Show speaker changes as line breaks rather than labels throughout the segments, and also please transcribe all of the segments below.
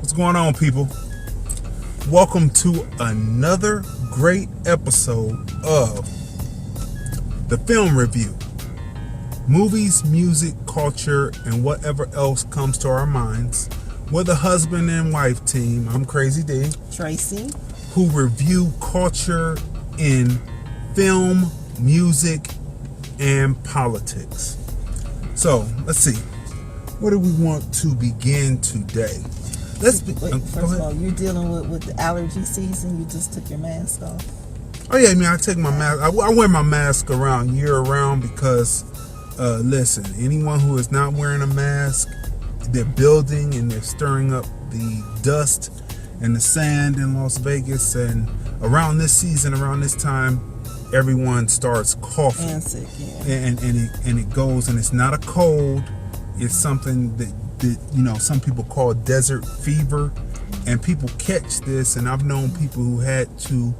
What's going on, people? Welcome to another great episode of the Film Review. Movies, music, culture, and whatever else comes to our minds. We're the husband and wife team. I'm Crazy D.
Tracey.
Who review culture in film, music, and politics. So, let's see. Where do we want to begin today?
First of all, you're dealing with the allergy season. You just took your mask off.
Oh yeah, I mean, I take my mask. I wear my mask around year round because, listen, anyone who is not wearing a mask, they're building and they're stirring up the dust and the sand in Las Vegas. And around this season, around this time, everyone starts coughing
and sick, yeah.
And it goes, and it's not a cold. It's something that some people call desert fever, and people catch this. And I've known people who had to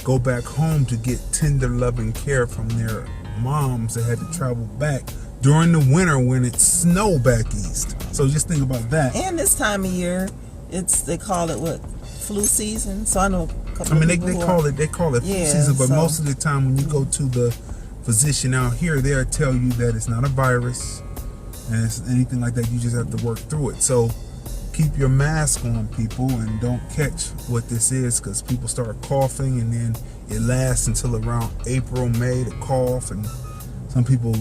go back home to get tender loving care from their moms that had to travel back during the winter when it snowed back east. So just think about that.
And this time of year, they call it flu season. So I know a couple
of
people
they call it flu season, but most of the time when you go to the physician out here, they'll tell you that it's not a virus and it's anything like that. You just have to work through it. So keep your mask on, people, and don't catch what this is, because people start coughing and then it lasts until around April, May, the cough, and some people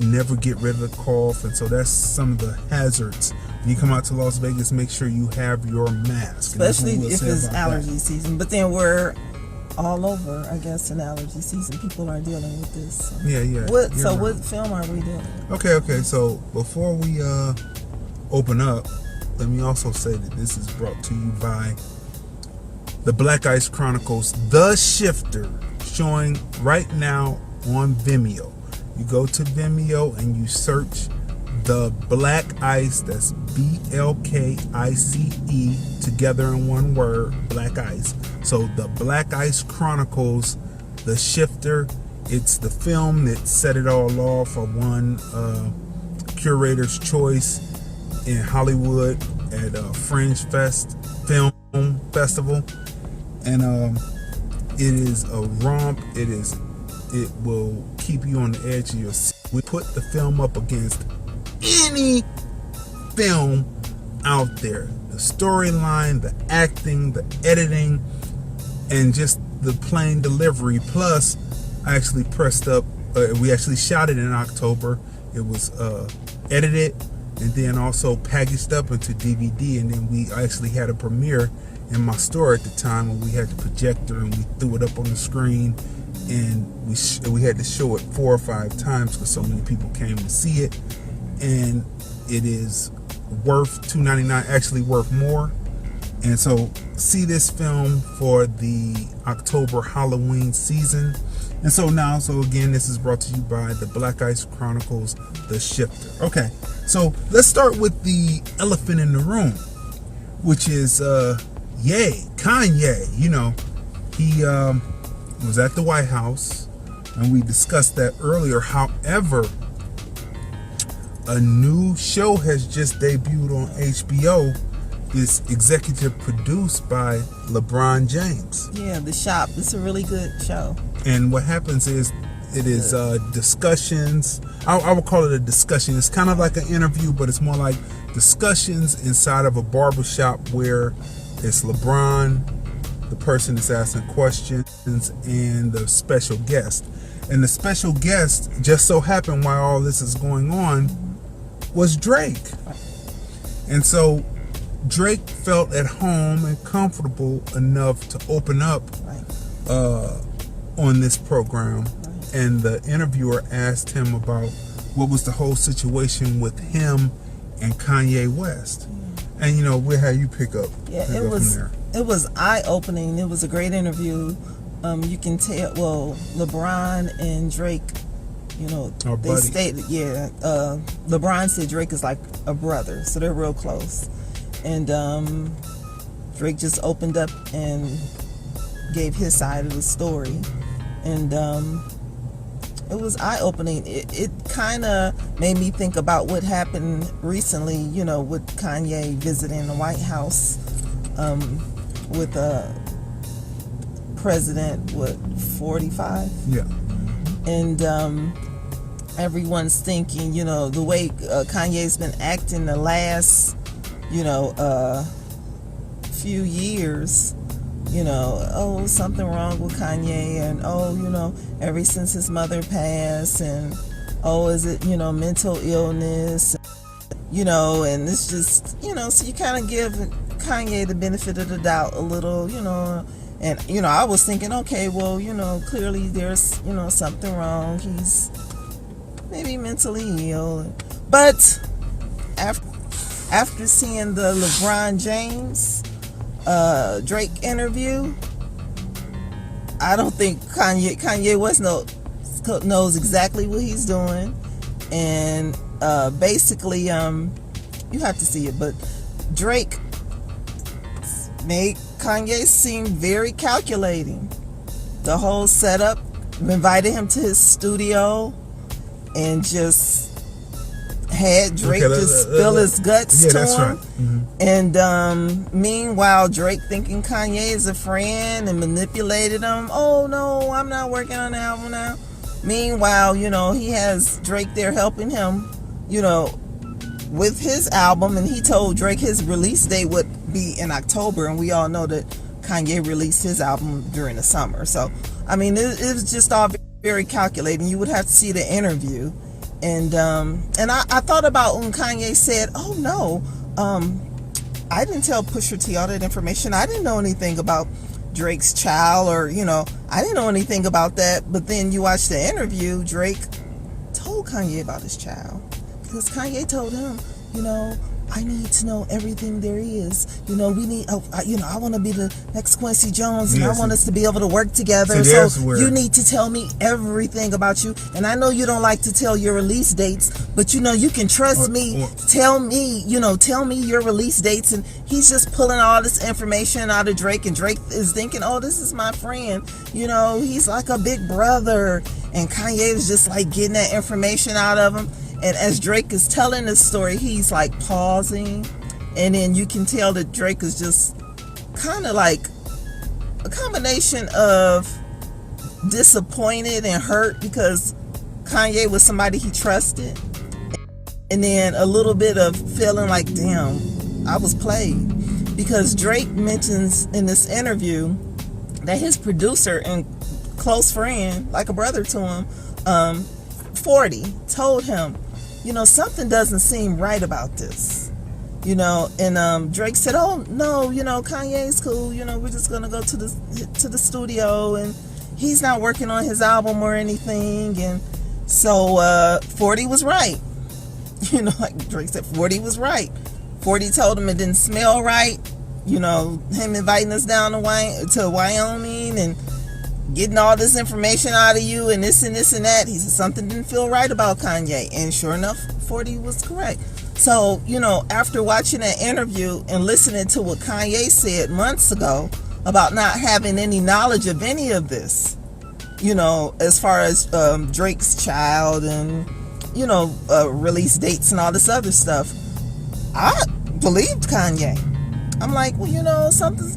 never get rid of the cough. And so that's some of the hazards. When you come out to Las Vegas, make sure you have your mask,
especially if it's allergy season. But then we're all over, I guess, in allergy season. People are dealing with this. So.
Yeah.
What film are we doing?
Okay. So before we open up, let me also say that this is brought to you by the Black Ice Chronicles, The Shifter, showing right now on Vimeo. You go to Vimeo and you search The Black Ice, that's BLKICE, together in one word, Black Ice. So The Black Ice Chronicles, The Shifter. It's the film that set it all off for one curator's choice in Hollywood at Fringe Fest Film Festival. And it is a romp. It will keep you on the edge of your seat. We put the film up against any film out there. The storyline, the acting, the editing, and just the plain delivery. Plus, I actually pressed up, we actually shot it in October. It was edited and then also packaged up into DVD, and then we actually had a premiere in my store at the time when we had the projector and we threw it up on the screen, and we had to show it 4 or 5 times because so many people came to see it. And it is worth $2.99, actually worth more. And so see this film for the October Halloween season. And so again, this is brought to you by the Black Ice Chronicles, The Shifter. Okay, so let's start with the elephant in the room, which is Kanye. He was at the White House, and we discussed that earlier. However, a new show has just debuted on HBO. It's executive produced by Lebron James.
Yeah, The Shop. It's a really good show. And
what happens is it is discussions. I would call it a discussion. It's kind of like an interview, but it's more like discussions inside of a barbershop where it's LeBron, the person that's asking questions, and the special guest. And the special guest, just so happened while all this is going on, was Drake. And so Drake felt at home and comfortable enough to open up on this program. And the interviewer asked him about what was the whole situation with him and Kanye West. And we'll have you pick up.
Yeah,
from there.
It was eye-opening. It was a great interview. You can tell, LeBron and Drake, they stated, LeBron said Drake is like a brother, so they're real close. And Drake just opened up and gave his side of the story. And it was eye-opening. It kind of made me think about what happened recently, with Kanye visiting the White House with a president, 45?
Yeah.
And everyone's thinking, the way Kanye's been acting the last, few years, oh, something wrong with Kanye, and ever since his mother passed, and oh, is it, mental illness, and it's just, so you kind of give Kanye the benefit of the doubt a little, and, I was thinking, okay, well, clearly there's, something wrong. He's maybe mentally ill. But after seeing the LeBron James Drake interview, I don't think Kanye West knows exactly what he's doing. And basically, you have to see it, but Drake made Kanye seem very calculating. The whole setup, invited him to his studio and just had Drake spill his guts to him. Right. Mm-hmm. And meanwhile, Drake thinking Kanye is a friend and manipulated him. Oh no, I'm not working on the album now. Meanwhile, he has Drake there helping him, with his album, and he told Drake his release date would be in October, and we all know that Kanye released his album during the summer. So, I mean, it was just all very calculating. You would have to see the interview. And I thought about when Kanye said, oh no, I didn't tell Pusha T all that information. I didn't know anything about Drake's child, or, I didn't know anything about that. But then you watch the interview, Drake told Kanye about his child. Because Kanye told him, I need to know everything there is. We need, I want to be the next Quincy Jones, and I want us to be able to work together. So you need to tell me everything about you. And I know you don't like to tell your release dates, but you can trust me. Tell me your release dates. And he's just pulling all this information out of Drake, and Drake is thinking, oh, this is my friend. He's like a big brother. And Kanye was just like getting that information out of him. And as Drake is telling this story, he's like pausing, and then you can tell that Drake is just kind of like a combination of disappointed and hurt because Kanye was somebody he trusted, and then a little bit of feeling like, damn, I was played. Because Drake mentions in this interview that his producer and close friend, like a brother to him, 40, told him, something doesn't seem right about this, and Drake said, oh no, Kanye's cool, we're just gonna go to the studio, and he's not working on his album or anything. And so 40 was right, like Drake said, 40 was right. 40 told him it didn't smell right, him inviting us down to Wyoming and getting all this information out of you and this and that. He said something didn't feel right about Kanye, and sure enough, 40 was correct. So, after watching that interview and listening to what Kanye said months ago about not having any knowledge of any of this, as far as Drake's child and, release dates and all this other stuff, I believed Kanye. I'm like, well, something's,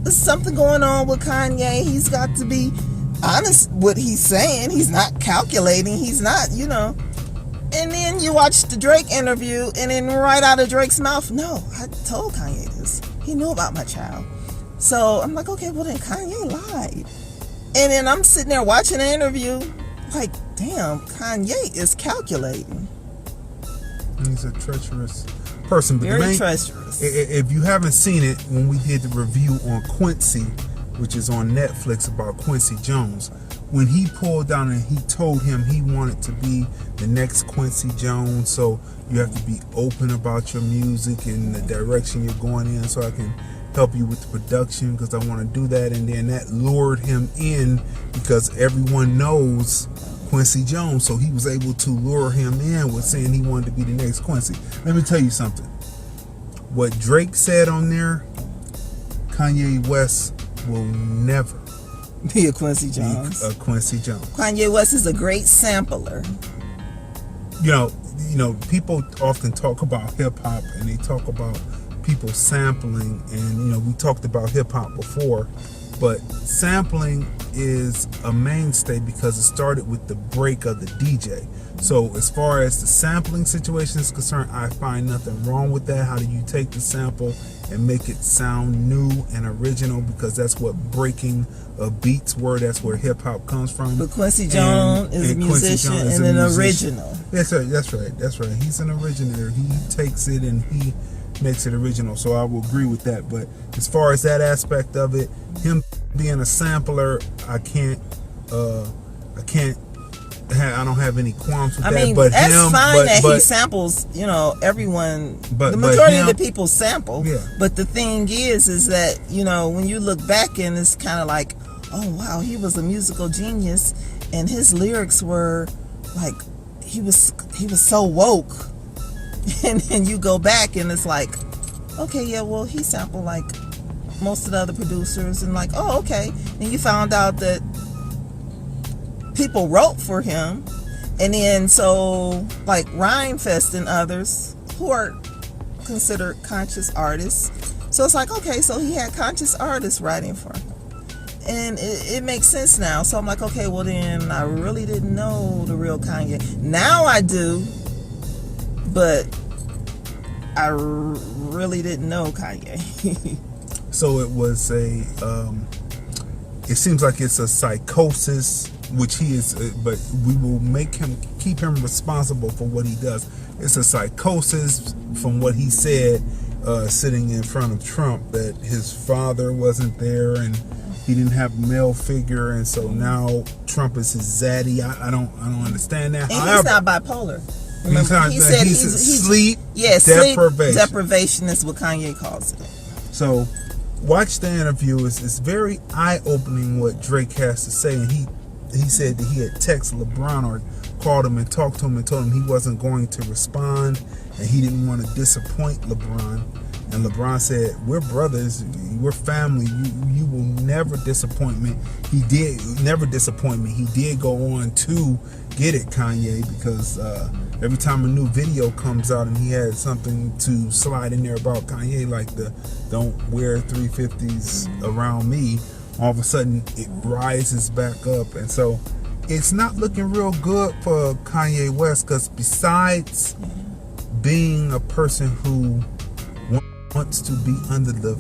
there's something going on with Kanye. He's got to be honest what he's saying. He's not calculating. He's not, And then you watch the Drake interview, and then right out of Drake's mouth, no, I told Kanye this. He knew about my child. So I'm like, okay, well then Kanye lied. And then I'm sitting there watching the interview, like, damn, Kanye is calculating.
He's a treacherous person. But
very treacherous.
If you haven't seen it, when we did the review on Quincy, which is on Netflix, about Quincy Jones, when he pulled down and he told him he wanted to be the next Quincy Jones, so you have to be open about your music and the direction you're going in, so I can help you with the production because I want to do that. And then that lured him in because everyone knows Quincy Jones, so he was able to lure him in with saying he wanted to be the next Quincy. Let me tell you something. What Drake said on there, Kanye West will never
be a Quincy Jones. Kanye West is a great sampler.
People often talk about hip hop, and they talk about people sampling, and we talked about hip hop before, but sampling is a mainstay because it started with the break of the DJ. So as far as the sampling situation is concerned, I find nothing wrong with that. How do you take the sample and make it sound new and original? Because that's what breaking beats were. That's where hip hop comes from.
But Quincy Jones is a musician and an original.
That's right. He's an originator. He takes it and he makes it original. So I will agree with that. But as far as that aspect of it, him being a sampler, I don't have any qualms with that.
I mean,
but
that's fine that
he
samples, everyone, the majority of the people sample.
Yeah.
But the thing is that, when you look back and it's kind of like, oh, wow, he was a musical genius. And his lyrics were like, he was so woke. And then you go back and it's like, okay, yeah, well, he sampled like most of the other producers. And like, oh, okay. And you found out that people wrote for him, and then so like Rhymefest and others who are considered conscious artists, so it's like, okay, so he had conscious artists writing for him, and it makes sense now. So I'm like, okay, well then I really didn't know the real Kanye. Now I do, but I really didn't know Kanye.
So it was it seems like it's a psychosis, which he is, but we will keep him responsible for what he does. It's a psychosis from what he said, sitting in front of Trump, that his father wasn't there and he didn't have a male figure, and so now Trump is his zaddy. I don't understand that.
And he's not bipolar. Remember, he said he's
sleep
deprivation. Sleep deprivation is what Kanye calls it.
So watch the interview. It's very eye-opening what Drake has to say, and he said that he had texted Lebron or called him and talked to him and told him he wasn't going to respond and he didn't want to disappoint Lebron. And LeBron said, we're brothers, we're family, you will never disappoint me. He did never disappoint me. He did go on to get it, Kanye, because every time a new video comes out and he had something to slide in there about Kanye, like the don't wear 350s around me, all of a sudden it rises back up. And so it's not looking real good for Kanye West, because besides being a person who wants to be under the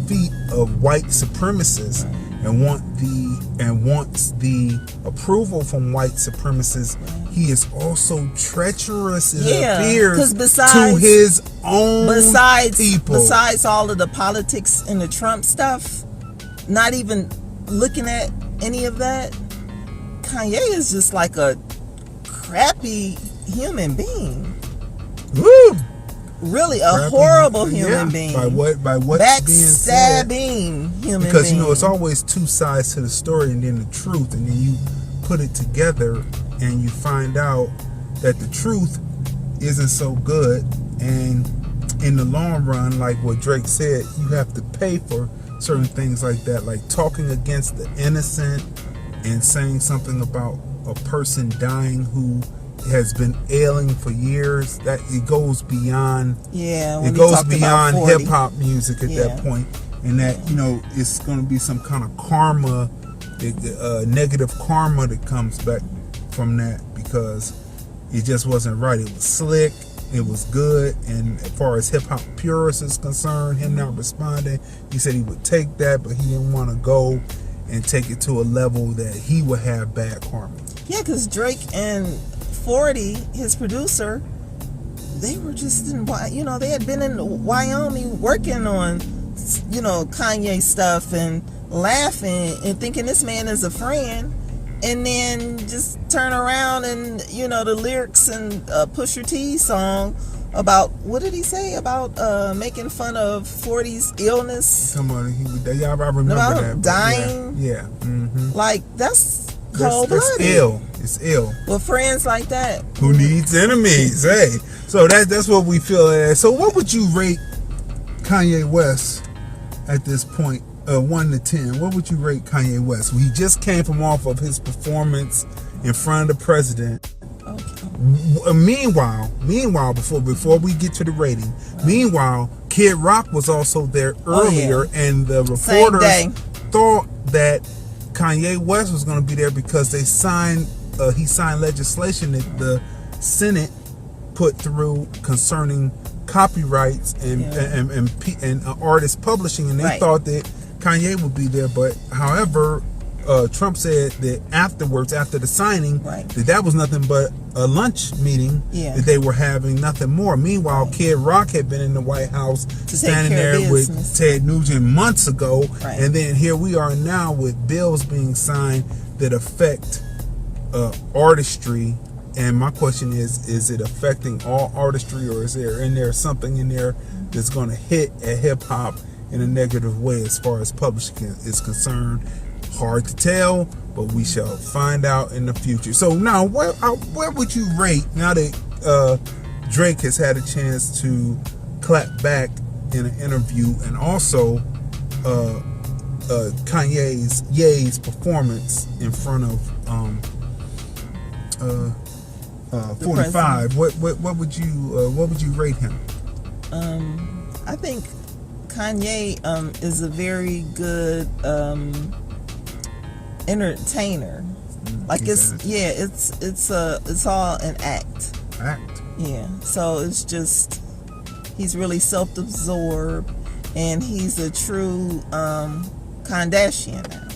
feet of white supremacists, and wants the approval from white supremacists, he is also treacherous, it appears, to his own people.
Besides all of the politics and the Trump stuff, not even looking at any of that, Kanye is just like a crappy human being.
Woo!
Really, a horrible human being.
By what's being said.
Backstabbing human
because
being.
It's always two sides to the story, and then the truth, and then you put it together and you find out that the truth isn't so good. And in the long run, like what Drake said, you have to pay for certain things like that, like talking against the innocent and saying something about a person dying who has been ailing for years. That it goes beyond hip hop music at that point, and that it's going to be some kind of karma, negative karma that comes back from that, because it just wasn't right. It was slick, it was good, and as far as hip hop purists is concerned, him not responding, he said he would take that, but he didn't want to go and take it to a level that he would have bad karma.
Yeah, because Drake and 40, his producer, they were just in, they had been in Wyoming working on, Kanye stuff and laughing and thinking this man is a friend, and then just turn around and, the lyrics and Pusha T song about, what did he say about making fun of 40's illness?
Somebody, I remember
about
that.
Dying.
Yeah. Mm-hmm.
Like, that's cold-blooded.
That's ill. It's ill.
With friends like that,
who needs enemies? Hey, so that's what we feel. So what would you rate Kanye West at this point? 1 to 10. What would you rate Kanye West? He just came from off of his performance in front of the president.
Okay.
Meanwhile, before we get to the rating, meanwhile, Kid Rock was also there earlier, and the reporters thought that Kanye West was going to be there because he signed legislation that the Senate put through concerning copyrights and artists publishing, and they thought that Kanye would be there. But however, Trump said that afterwards, after the signing, that was nothing but a lunch meeting that they were having, nothing more. Meanwhile, Kid Rock had been in the White House standing there with Ted Nugent months ago, and then here we are now with bills being signed that affect artistry. And my question is it affecting all artistry, or is there something in there that's going to hit at hip hop in a negative way as far as publishing is concerned? Hard to tell, but we shall find out in the future. So now, where would you rate, now that Drake has had a chance to clap back in an interview, and also Ye's performance in front of 45? What would you rate him?
I think Kanye is a very good entertainer. Like it's all an act. Yeah. So it's just, he's really self-absorbed, and he's a true Kardashian now.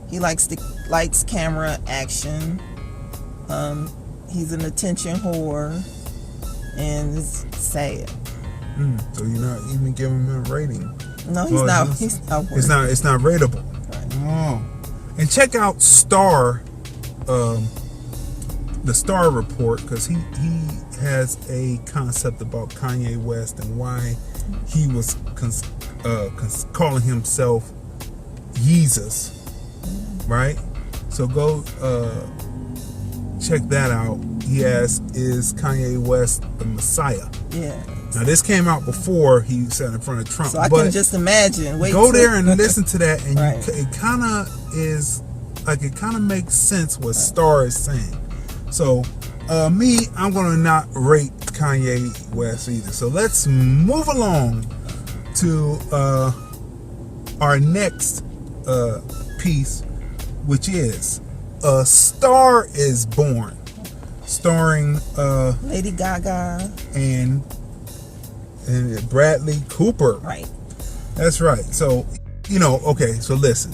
He likes camera action. He's an attention whore, and it's sad.
So you're not even giving him a rating?
No, he's not. He's not.
It's not rateable.
Right.
Oh. And check out Star, the Star Report, because he has a concept about Kanye West and why he was calling himself Yeezus, right? So go check that out. He asks, is Kanye West the Messiah?
Yeah.
Now this came out before he sat in front of Trump.
So I can just imagine.
Go there and listen to that, and it kind of is like, it kind of makes sense what Star is saying. So I'm gonna not rate Kanye West either. So let's move along to our next piece, which is A Star Is Born, starring
Lady Gaga
and Bradley Cooper.
Right.
That's right. So, okay, so listen.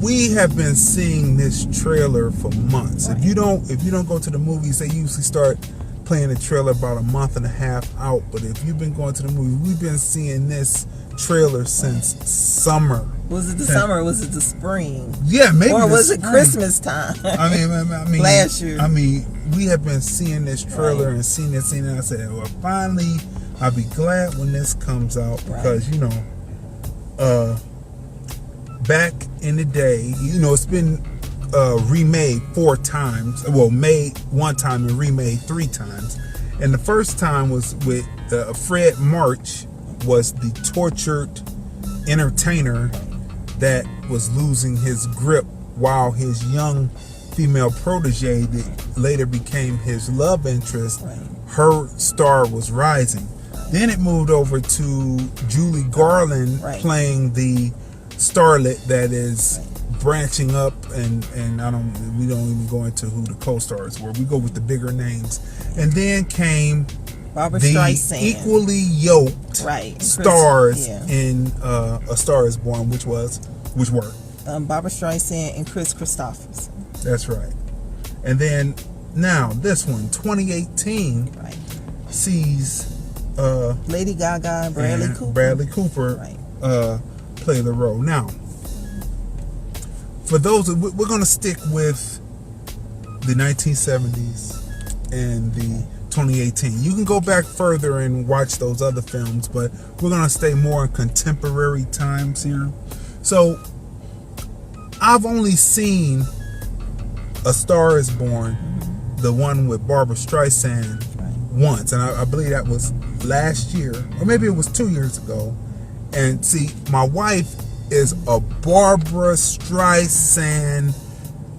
We have been seeing this trailer for months. Right. If you don't go to the movies, they usually start playing the trailer about a month and a half out. But if you've been going to the movies, we've been seeing this trailer since summer.
Was it the summer or was it the spring?
Yeah, maybe.
Or was it Christmas time?
I mean
last year.
I mean, we have been seeing this trailer and seeing it. I said, well, finally, I'll be glad when this comes out, because back in the day, it's been remade 4 times. Well, made 1 time and remade 3 times. And the first time was with Fred March, was the tortured entertainer that was losing his grip, while his young female protege that later became his love interest, her star was rising. Then it moved over to Julie Garland playing the starlet that is branching up, and we don't even go into who the co-stars were. We go with the bigger names. And then came
Barbara
the
Streisand.
equally yoked stars in A Star Is Born, which were
Barbara Streisand and Chris Christopherson.
That's right. And then now this one, 2018, sees
Lady Gaga and Bradley Cooper
play the role. Now, for those, we're going to stick with the 1970s and the 2018. You can go back further and watch those other films, but we're going to stay more in contemporary times here. So I've only seen A Star Is Born, the one with Barbara Streisand, once, and I believe that was last year, or maybe it was 2 years ago. And see, my wife is a Barbara Streisand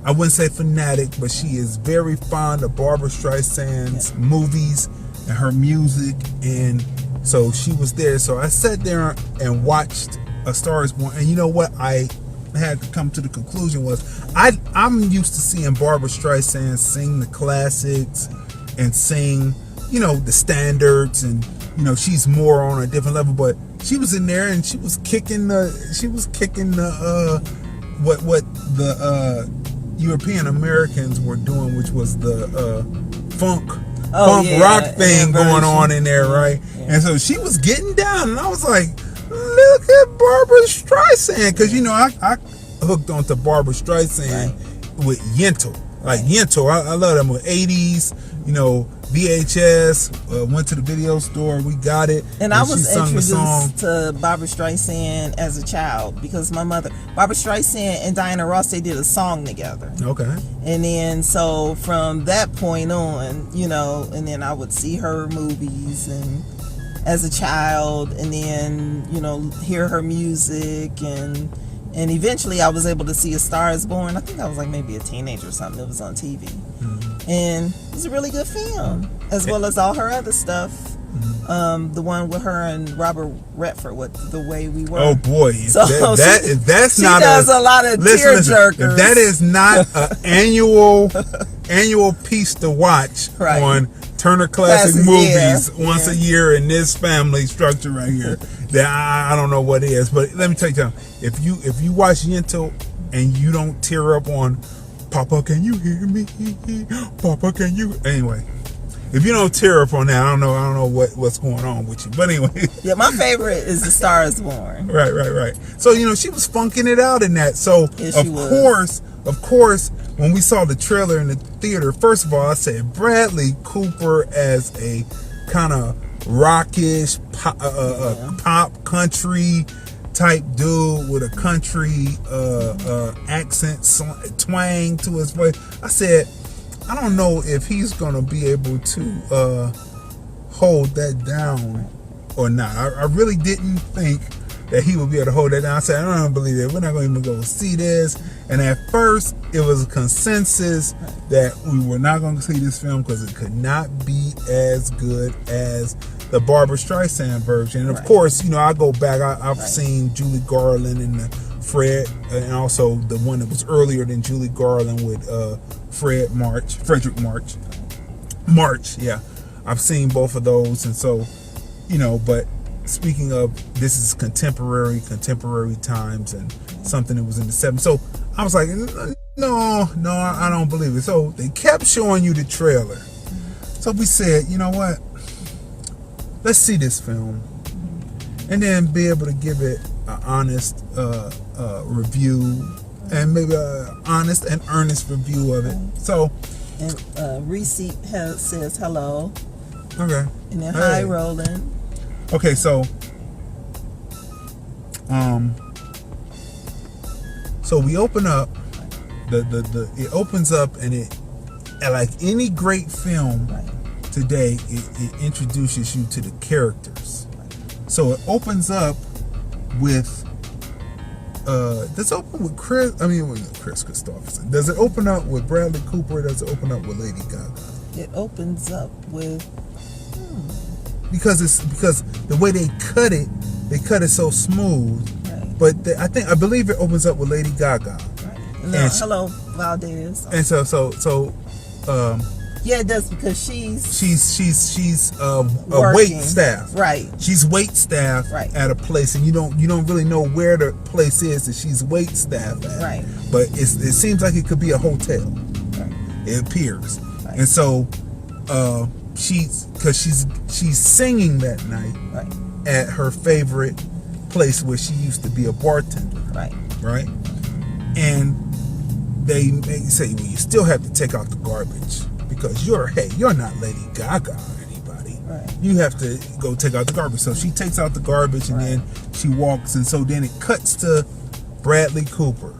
I wouldn't say fanatic, but she is very fond of Barbara Streisand's movies and her music, and so she was there. So I sat there and watched A Star Is Born, and you know what I had to come to the conclusion was I'm used to seeing Barbara Streisand sing the classics and sing, the standards, and she's more on a different level. But she was in there and she was kicking the what the European Americans were doing, which was the funk rock thing going on in there, right? Yeah. And so she was getting down, and I was like, look at Barbara Streisand, because I hooked onto Barbara Streisand with Yentl. Like Yentl, I love them with 80s, VHS. Went to the video store, we got it,
and I was introduced to Barbara Streisand as a child because my mother, Barbara Streisand and Diana Ross, they did a song together.
Okay.
And then so from that point on, and then I would see her movies and as a child, and then hear her music, and eventually I was able to see A Star Is Born. I think I was like maybe a teenager or something. It was on TV. And it was a really good film, as well as all her other stuff. The one with her and Robert Redford, The Way We Were.
Oh boy,
so
that's
she
not
does a lot of tearjerkers.
If that is not an annual piece to watch on Turner Classic Movies once a year in this family structure right here, that I don't know what it is. But let me tell you something. If you watch Yentl and you don't tear up on Papa, can you hear me? Papa, can you? Anyway, if you don't tear up on that, I don't know what's going on with you. But anyway,
yeah, my favorite is The Star Is Born.
Right. So she was funking it out in that. So of course, when we saw the trailer in the theater, first of all, I said Bradley Cooper as a kind of rockish pop country type dude with a country accent twang to his voice. I said, I don't know if he's gonna be able to hold that down or not. I really didn't think that he would be able to hold that down. I said, I don't believe it. We're not going to even go see this. And at first, it was a consensus that we were not going to see this film because it could not be as good as the Barbara Streisand version. And of course, I go back. I've seen Julie Garland and the Fred, and also the one that was earlier than Julie Garland with Frederick March. Yeah, I've seen both of those, and so but. Speaking of, this is contemporary times and something that was in the 70s. So I was like, no, I don't believe it. So they kept showing you the trailer. So we said, you know what? Let's see this film and then be able to give it an honest review, and maybe an honest and earnest review of it. So,
and Receipt says hello.
Okay.
And then hi, Roland.
Okay, so we open up it opens up, and it, like any great film today, it introduces you to the characters. So it opens up with does it open with Chris Christopherson? Does it open up with Bradley Cooper, or does it open up with Lady Gaga?
It opens up with
because the way they cut it so smooth. Right. But I believe it opens up with Lady Gaga.
Right. No, hello Valdez.
And so
yeah, it does, because she's
a wait staff.
Right.
She's wait staff at a place, and you don't really know where the place is that she's wait staff at.
Right.
But it seems like it could be a hotel. Right. It appears. Right. And so she's singing that night at her favorite place where she used to be a bartender. Right. And they say, well, you still have to take out the garbage because you're not Lady Gaga or anybody. Right. You have to go take out the garbage. So she takes out the garbage, and then she walks, and so then it cuts to Bradley Cooper,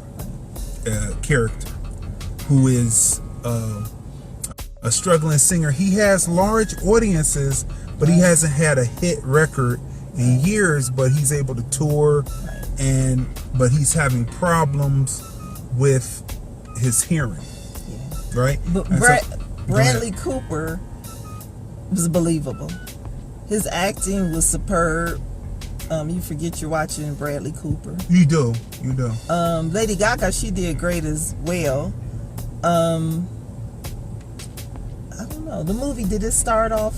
character, who is a struggling singer. He has large audiences, but he hasn't had a hit record in years, but he's able to tour, but he's having problems with his hearing,
Yeah.
right?
But Bradley Cooper was believable. His acting was superb. You forget you're watching Bradley Cooper.
You do.
Lady Gaga, she did great as well. I don't know. The movie, did it start off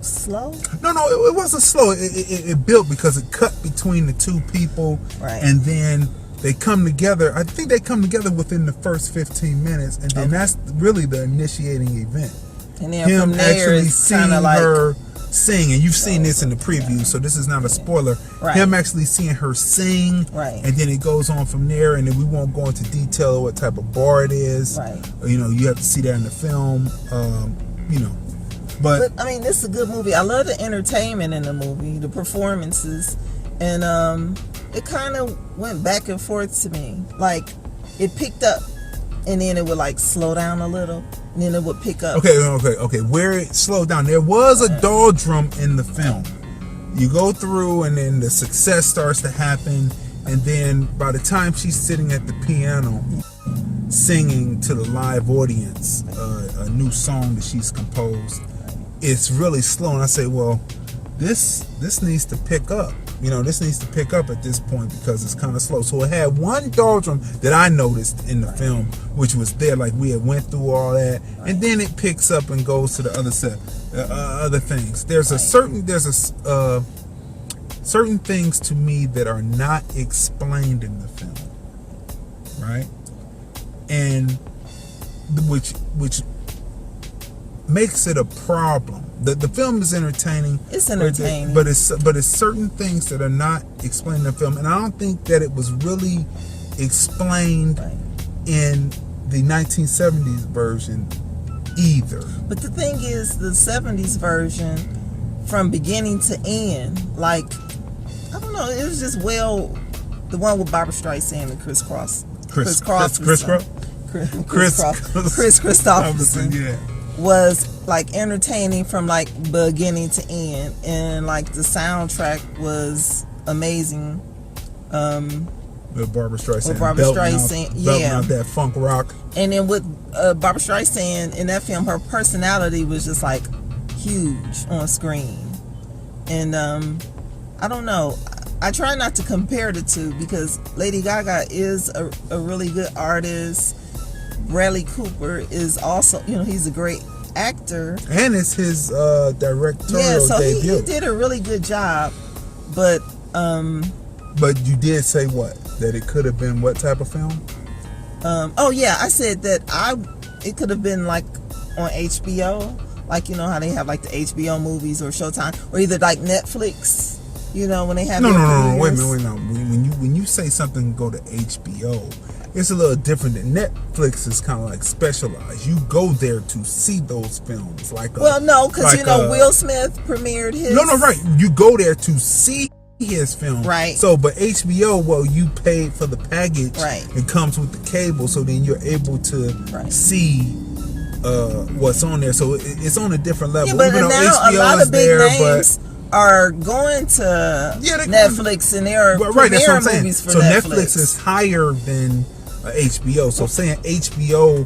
slow?
No, it wasn't slow. It built because it cut between the two people,
right?
And then they come together. I think they come together within the first 15 minutes, and then that's really the initiating event.
And then from there,
actually
it's
seeing
like
her sing, and you've seen this in the preview, so this is not a spoiler.
Right.
Him actually seeing her sing,
right? And
then it goes on from there, and then we won't go into detail of what type of bar it is.
Right.
You have to see that in the film. But
I mean, this is a good movie. I love the entertainment in the movie, the performances, and it kind of went back and forth to me. Like, it picked up, and then it would like slow down a little, and then it would pick up.
Okay. Where it slowed down, there was a doldrum in the film. You go through, and then the success starts to happen, and then by the time she's sitting at the piano singing to the live audience a new song that she's composed, it's really slow. And I say, well, this needs to pick up. This needs to pick up at this point because it's kind of slow. So it had one doldrum that I noticed in the film, which was there, like we had went through all that, and then it picks up and goes to the other set, other things. There's certain things to me that are not explained in the film, right? And which makes it a problem. The film is entertaining.
It's entertaining,
but it's certain things that are not explained in the film, and I don't think that it was really explained in the 1970s version either.
But the thing is, the 70s version, from beginning to end, like, I don't know, it was just the one with Barbra Streisand and Chris Christopherson.
Yeah.
Was like entertaining from like beginning to end, and like the soundtrack was amazing.
With Barbra Streisand,
belting
out that funk rock.
And then with Barbra Streisand in that film, her personality was just like huge on screen. And I don't know, I try not to compare the two because Lady Gaga is a really good artist. Bradley Cooper is also, he's a great actor,
and it's his directorial debut.
He did a really good job. But
you did say what, that it could have been what type of film?
I said that it could have been like on HBO, like how they have like the HBO movies or Showtime, or either like Netflix. When they have
no. Wait a minute. When you say something go to HBO, it's a little different. Than Netflix is kind of like specialized. You go there to see those films.
Because Will Smith premiered his.
No, right. You go there to see his film.
Right.
So, but HBO, well, you paid for the package.
Right.
It comes with the cable, so then you're able to see what's on there. So it's on a different level.
Yeah, but now HBO a lot of big names are going to Netflix, and they're premiering movies for Netflix.
So Netflix is higher than HBO. So saying HBO,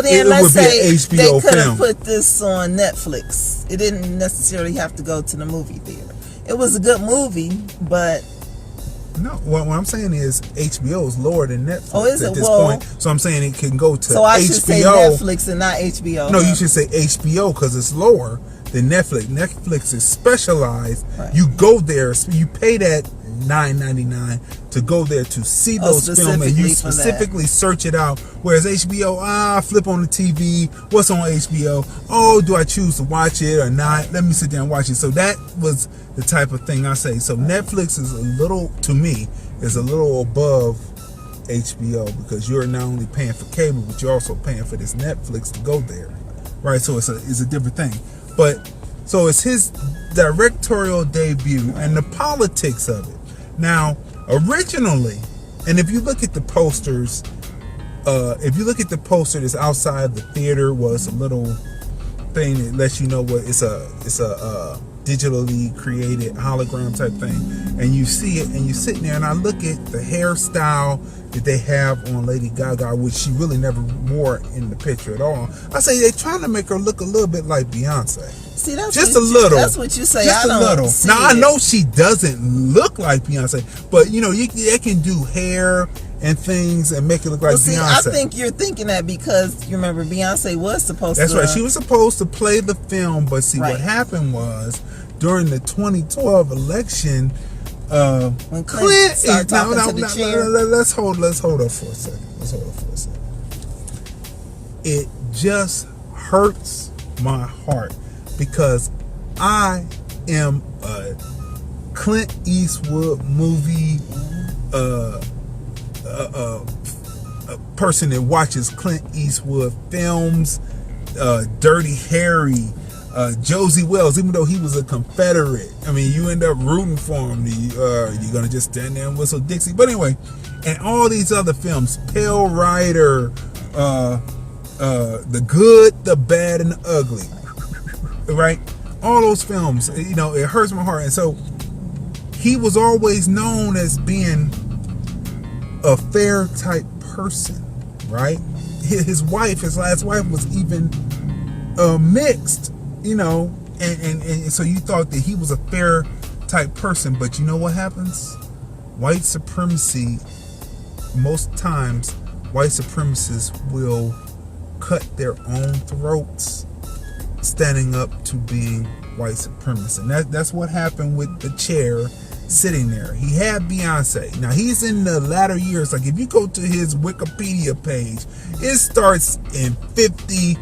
then let's say
HBO
they could
film.
have put this on Netflix. It didn't necessarily have to go to the movie theater. It was a good movie, but
no. What I'm saying is HBO is lower than Netflix at this point. So I'm saying it can go to HBO.
So I should say Netflix and not HBO.
No, you should say HBO because it's lower than Netflix. Netflix is specialized. Right. You go there, you pay that $9.99 to go there to see those films, and you specifically search it out. Whereas HBO, flip on the TV, what's on HBO? Oh, do I choose to watch it or not? Let me sit down and watch it. So that was the type of thing I say. So Netflix is a little above HBO because you're not only paying for cable, but you're also paying for this Netflix to go there, right? So it's a different thing. But so it's his directorial debut and the politics of it. Now, originally, and if you look at the posters, that's outside the theater was a little thing that lets you know what it's a digitally created hologram type thing, and you see it, and you're sitting there, and I look at the hairstyle that they have on Lady Gaga, which she really never wore in the picture at all. I say they're trying to make her look a little bit like Beyonce.
See, that's
just a little.
That's what you say.
Just
I don't
a little.
see
Now,
it.
I know she doesn't look like Beyonce, but they can do hair and things and make it look like Beyonce.
I think you're thinking that because you remember Beyonce was supposed
That's
to.
right. She was supposed to play the film, but see what happened was during the 2012 election,
when Clinton started talking to the chair.
Let's hold up for a second. It just hurts my heart because I am a Clint Eastwood movie a person that watches Clint Eastwood films, Dirty Harry, Josie Wells, even though he was a Confederate. I mean, you end up rooting for him. You're going to just stand there and whistle Dixie. But anyway, and all these other films, Pale Rider, The Good, the Bad, and the Ugly, right? All those films, it hurts my heart. And so he was always known as being a fair type person, right? His last wife was even mixed, and so you thought that he was a fair type person, but you know what happens? White supremacy, most times white supremacists will cut their own throats standing up to being white supremacists. And that's what happened with the chair sitting there. He had Beyonce. Now he's in the latter years. Like if you go to his Wikipedia page, it starts in 50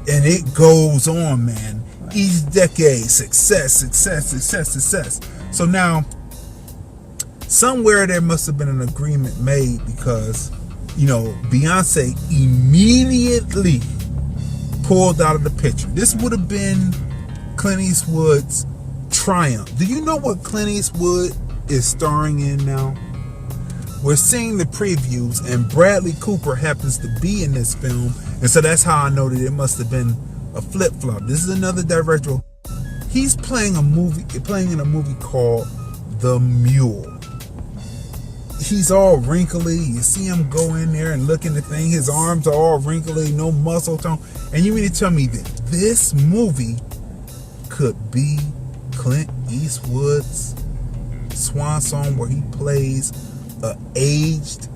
and it goes on, man. Each decade, success. So now, somewhere there must have been an agreement made because, Beyonce immediately pulled out of the picture. This would have been Clint Eastwood's triumph. Do you know what Clint Eastwood is starring in now? We're seeing the previews, and Bradley Cooper happens to be in this film, and so that's how I know that it must have been a flip-flop. This is another director. He's playing in a movie called The Mule. He's all wrinkly. You see him go in there and look in the thing. His arms are all wrinkly, no muscle tone. And you mean to tell me that this movie could be Clint Eastwood's swan song, where he plays a aged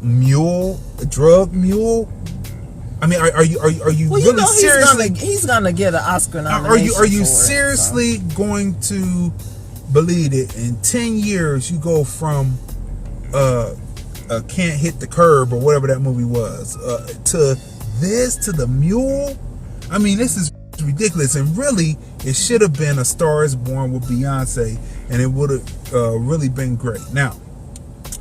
mule, a drug mule? I mean, are you really seriously?
He's gonna get an Oscar nomination.
Are you seriously going to believe it? In 10 years, you go from Can't Hit the Curb or whatever that movie was to The Mule? I mean, this is ridiculous, and really, it should have been A Star Is Born with Beyonce, and it would have really been great. Now,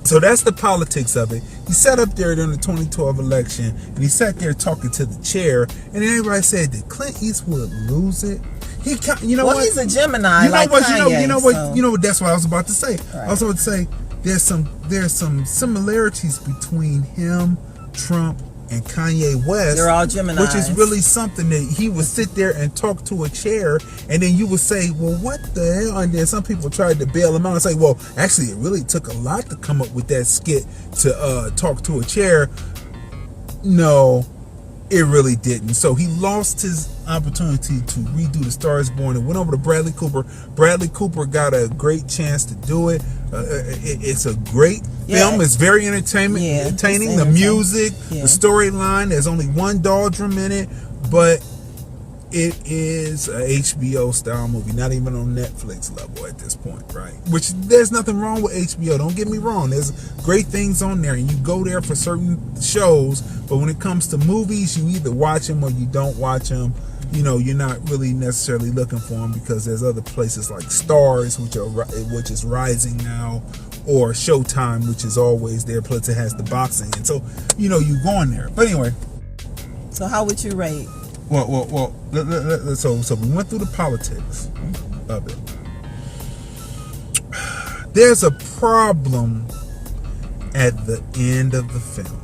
so that's the politics of it. He sat up there during the 2012 election, and he sat there talking to the chair, and then everybody said, did Clint Eastwood lose it? What?
He's a Gemini.
Kanye, that's what I was about to say.
Right.
I was about to say there's some similarities between him, Trump, and Kanye West.
They're all Geminis.
Which is really something that he would sit there and talk to a chair, and then you would say, well, what the hell? And then some people tried to bail him out and say, well, actually, it really took a lot to come up with that skit to talk to a chair. No, it really didn't. So he lost his opportunity to redo The Star Is Born and went over to Bradley Cooper. Bradley Cooper got a great chance to do it. It's a great film. It's very entertaining. The music, the storyline. There's only one doldrum in it, but it is a HBO style movie, not even on Netflix level at this point, right? Which there's nothing wrong with HBO. Don't get me wrong. There's great things on there, and you go there for certain shows. But when it comes to movies, you either watch them or you don't watch them. You're not really necessarily looking for them because there's other places like Stars, which is rising now, or Showtime, which is always there. Plus, it has the boxing, and so you go in there. But anyway,
so how would you rate?
Well. So we went through the politics of it. There's a problem at the end of the film.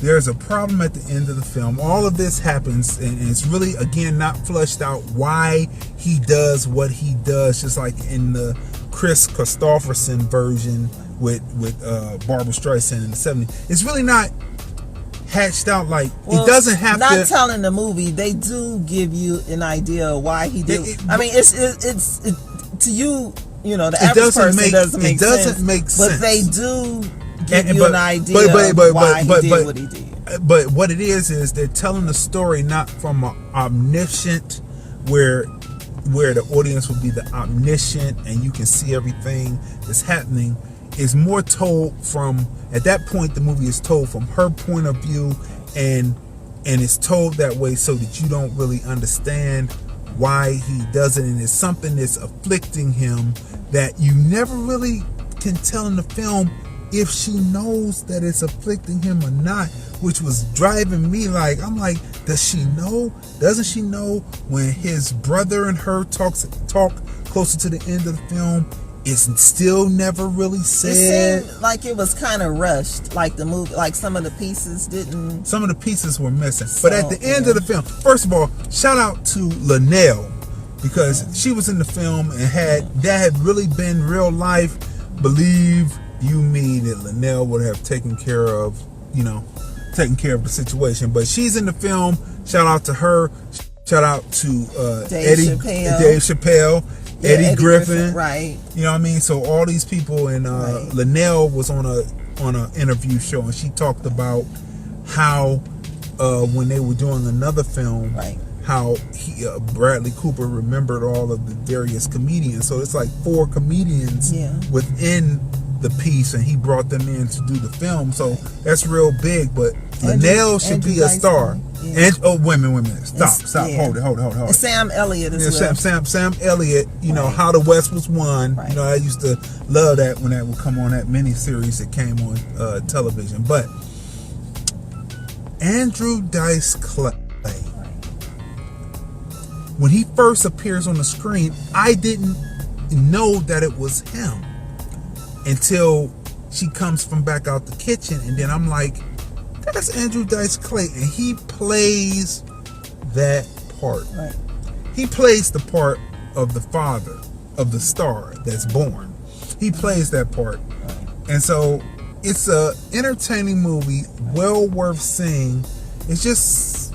there's a problem at the end of the film. All of this happens, and it's really, again, not flushed out why he does what he does, just like in the Chris Christopherson version with Barbara Streisand in the 70s. It's really not hatched out. Like, it doesn't have
not
to.
Not telling the movie, they do give you an idea of why he did. I mean, it's to you, you know, the average person doesn't make sense. But they do give you an idea of why he did what he did.
But what it is they're telling the story not from an omniscient, where the audience will be the omniscient and you can see everything that's happening. Is more told from, at that point the movie is told from her point of view, and it's told that way so that you don't really understand why he does it, and it's something that's afflicting him that you never really can tell in the film if she knows that it's afflicting him or not, which was driving me. Like, I'm like, does she know? Doesn't she know? When his brother and her talk closer to the end of the film, it's still never really said.
It seemed like it was kind of rushed, like the movie, like some of the pieces didn't.
Some of the pieces were missing. So, but at the end of the film, first of all, shout out to Linnell, because she was in the film and that had really been real life. Believe you me that Linnell would have taken care of the situation. But she's in the film. Shout out to her. Shout out to Dave Chappelle. Eddie Griffin,
right?
You know what I mean. So all these people, and Linnell was on a interview show, and she talked about how when they were doing another film, how Bradley Cooper remembered all of the various comedians. So it's like 4 comedians within the piece, and he brought them in to do the film. So that's real big. But Linnell should be a star. Yeah. And women. Stop. Hold it.
And Sam Elliott as well.
Sam Elliott. You know How the West Was Won. You know, I used to love that when that would come on, that miniseries that came on television. But Andrew Dice Clay, when he first appears on the screen, I didn't know that it was him until she comes from back out the kitchen, and then I'm like, that's Andrew Dice Clay, and he plays that part. He plays the part of the father of the star that's born. He plays that part. And so it's a entertaining movie, well worth seeing. It's just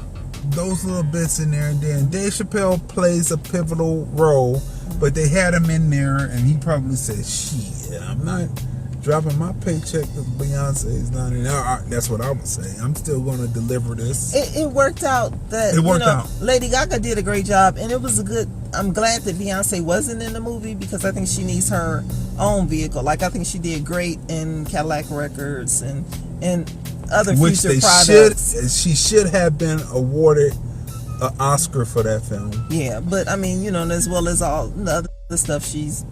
those little bits in there, and then Dave Chappelle plays a pivotal role, but they had him in there, and he probably said, shit, I'm not dropping my paycheck because Beyonce is not in there. That's what I would say. I'm still going to deliver this.
It worked out. It worked out. Lady Gaga did a great job, and it was I'm glad that Beyonce wasn't in the movie, because I think she needs her own vehicle. Like, I think she did great in Cadillac Records and other future products.
She should have been awarded an Oscar for that film.
Yeah, but I mean, as well as all the other stuff she's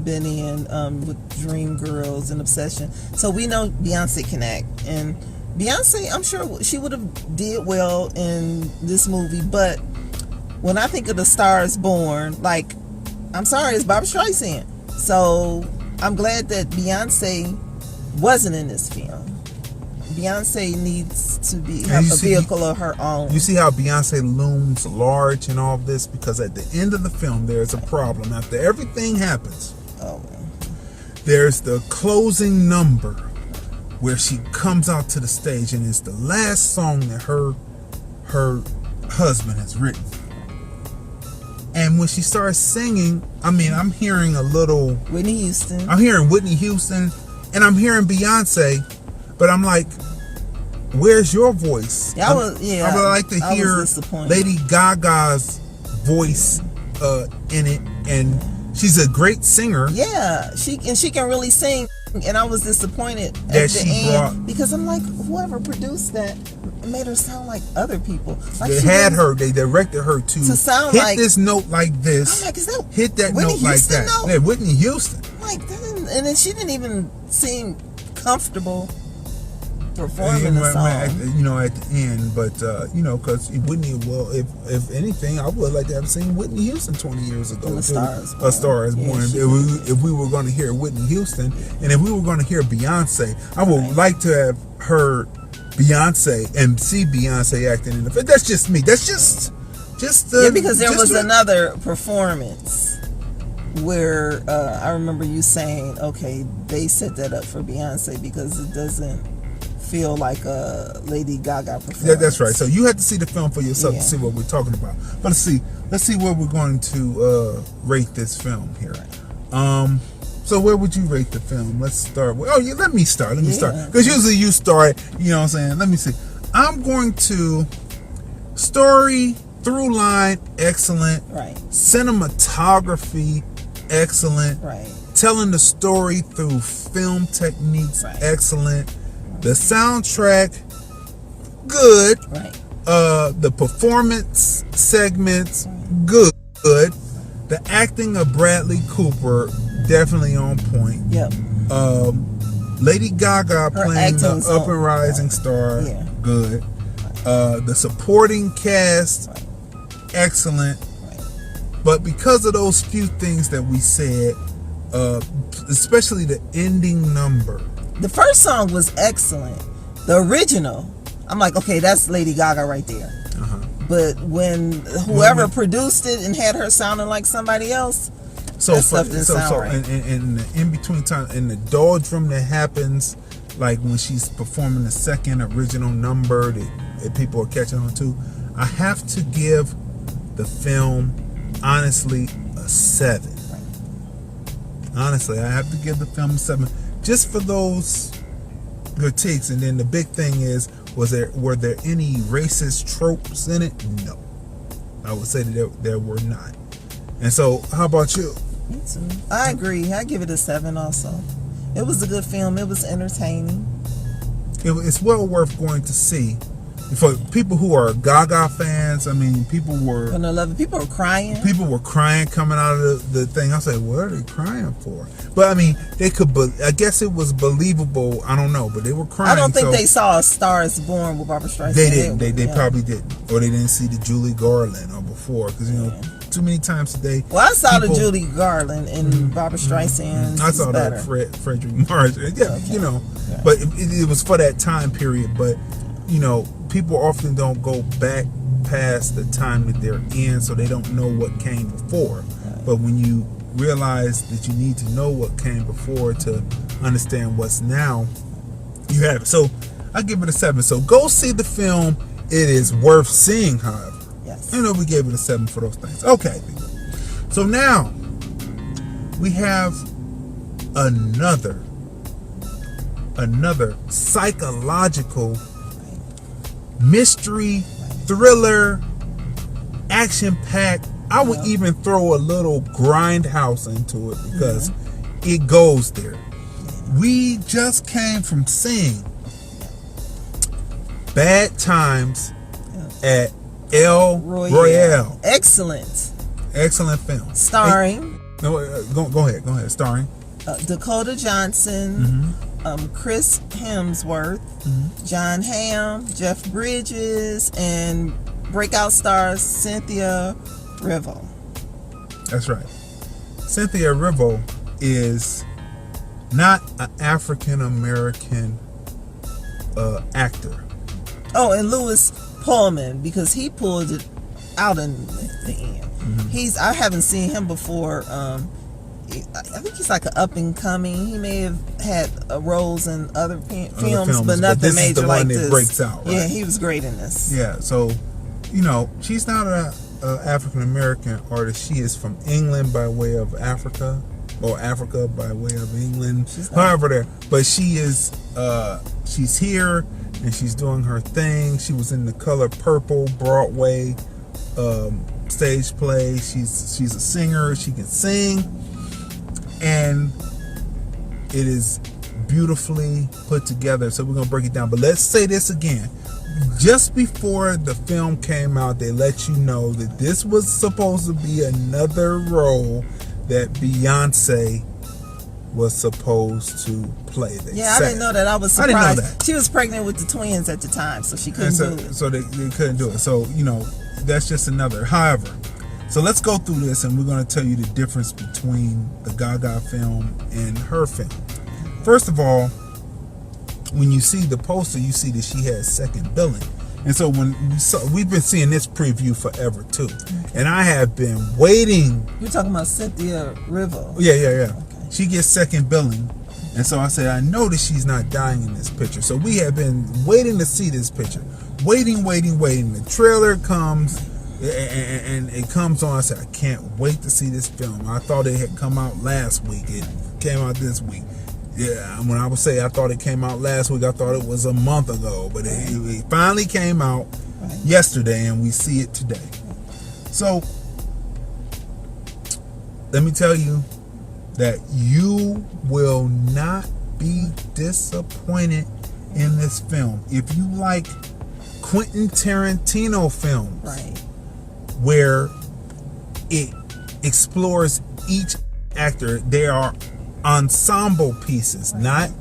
been in with Dreamgirls and Obsession. So we know Beyonce can act, and Beyonce, I'm sure she would have did well in this movie. But when I think of The Star Is Born, like, I'm sorry, it's Barbra Streisand. So I'm glad that Beyonce wasn't in this film. Beyonce needs to have a vehicle of her own. You
see how Beyonce looms large in all of this? Because at the end of the film, there's a problem. After everything happens, there's the closing number where she comes out to the stage, and it's the last song that her husband has written. And when she starts singing, I mean, I'm hearing a little
Whitney Houston.
I'm hearing Whitney Houston, and I'm hearing Beyonce. But I'm like, where's your voice?
I would
like to hear Lady Gaga's voice in it, and she's a great singer.
Yeah, she can really sing. And I was disappointed at the end, because I'm like, whoever produced that made her sound like other people. Like,
they directed her to sound hit like this note like this. I'm like, is that hit that Whitney note Houston like that? Note? Yeah, Whitney Houston.
Like, and then she didn't even seem comfortable performing the song.
At the end, but because Whitney, well, if anything, I would like to have seen Whitney Houston 20 years ago.
A
Star Is Born. If we were going to hear Whitney Houston, and if we were going to hear Beyonce, I would like to have heard Beyonce and see Beyonce acting in the film. That's just me. That's just
because there was another performance where I remember you saying, okay, they set that up for Beyonce because it doesn't feel like a Lady Gaga performance.
Yeah, that's right. So you have to see the film for yourself to see what we're talking about. But let's see where we're going to rate this film here. So where would you rate the film? Let's start with, let me start because usually you start, you know what I'm saying. Let me see. I'm going to story, through line, excellent.
Right.
Cinematography, excellent.
Right.
Telling the story through film techniques, excellent. The soundtrack, good.
Right.
The performance segments, good. The acting of Bradley Cooper, definitely on point.
Yep.
Lady Gaga playing the up and rising star, good. The supporting cast, excellent. But because of those few things that we said, especially the ending number.
The first song was excellent. The original, I'm like, okay, that's Lady Gaga right there. But when whoever produced it and had her sounding like somebody else, that stuff didn't sound right.
And in between time, in the doldrum that happens, like when she's performing the second original number that people are catching on to, I have to give the film, honestly, a 7. Honestly, I have to give the film a 7. Just for those critiques. And then the big thing is, were there any racist tropes in it? No. I would say that there were not. And so, how about you?
Me too. I agree. I give it a 7 also. It was a good film. It was entertaining.
It's well worth going to see. For people who are Gaga fans, I mean, people were
gonna love it. People were crying.
People were crying coming out of the thing. I said, what are they crying for? But I mean, they could. I guess it was believable. I don't know, but they were crying.
I don't think they saw A Star Is Born with Barbra Streisand.
They didn't. They probably didn't, or they didn't see the Julie Garland or before, because too many times today.
Well, I saw the Julie Garland and Barbra Streisand.
I saw that Frederick March. Yeah, but it was for that time period. But people often don't go back past the time that they're in, so they don't know what came before. But when you realize that you need to know what came before to understand what's now, you have it. So I give it a 7. So go see the film. It is worth seeing, however.
Yes.
We gave it a 7 for those things. Okay. So now we have another psychological mystery, thriller, action-packed. I would even throw a little grindhouse into it because it goes there. We just came from seeing Bad Times at El Royale.
Excellent
film.
Starring.
Go ahead. Starring
Dakota Johnson. Chris Hemsworth, John Hamm, Jeff Bridges, and breakout stars Cynthia Erivo.
That's right. Cynthia Erivo is not an African American actor.
Oh, and Louis Pullman, because he pulled it out in the end. I haven't seen him before. I think he's like an up and coming. He may have had roles in other films, but nothing major like this.
Breaks out, right?
Yeah, he was great in this.
Yeah, so she's not an African American artist. She is from England by way of Africa, or Africa by way of England. But she is she's here and she's doing her thing. She was in The Color Purple Broadway stage play. She's a singer. She can sing. And it is beautifully put together. So we're going to break it down. But let's say this again. Just before the film came out, they let you know that this was supposed to be another role that Beyonce was supposed to play.
I didn't know that. I was surprised.
I didn't know that.
She was pregnant with the twins at the time, so she couldn't do it.
So they couldn't do it. So, that's just another. However, so let's go through this, and we're going to tell you the difference between the Gaga film and her film. First of all, when you see the poster, you see that she has second billing. And so when we've been seeing this preview forever too, and I have been waiting.
You're talking about Cynthia Rivo.
Yeah.
Okay.
She gets second billing, and so I said, I know that she's not dying in this picture. So we have been waiting to see this picture, waiting. The trailer comes, and it comes on. I said, I can't wait to see this film. I thought it had come out last week. It came out this week. Yeah, when I would say I thought it came out last week, I thought it was a month ago, but it finally came out yesterday, and we see it today. So let me tell you that you will not be disappointed in this film. If you like Quentin Tarantino films,
right,
where it explores each actor, they are ensemble pieces, not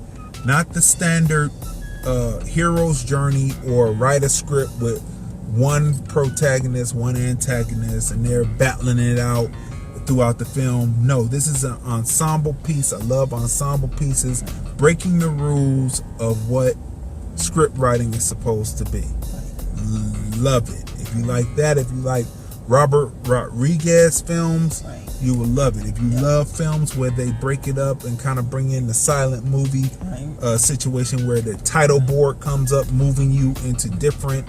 the standard hero's journey, or write a script with one protagonist, one antagonist, and they're battling it out throughout the film. No, this is an ensemble piece. I love ensemble pieces, breaking the rules of what script writing is supposed to be. Love it. If you like that, if you like Robert Rodriguez films, you will love it. If you love films where they break it up and kind of bring in the silent movie situation where the title board comes up, moving you into different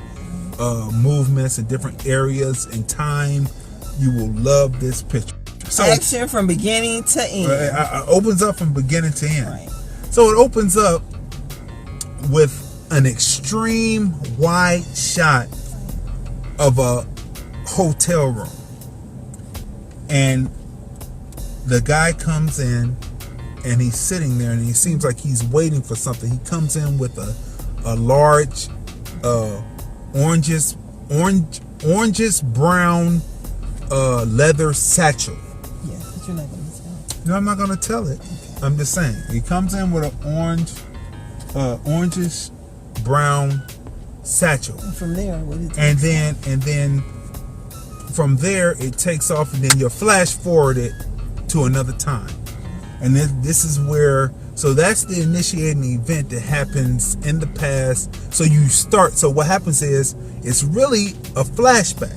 movements and different areas in time, you will love this picture. So,
action from beginning to end.
It opens up from beginning to end.
Right.
So it opens up with an extreme wide shot of a hotel room, and the guy comes in, and he's sitting there, and he seems like he's waiting for something. He comes in with a large oranges brown leather satchel.
Yeah, but you're not going to tell.
No, I'm not going to tell it. Okay. I'm just saying. He comes in with an orangish brown satchel.
And from there, what is it?
And then from there it takes off, and then you're flash forwarded to another time. And then this is where, so that's the initiating event that happens in the past. So you start, so what happens is, it's really a flashback.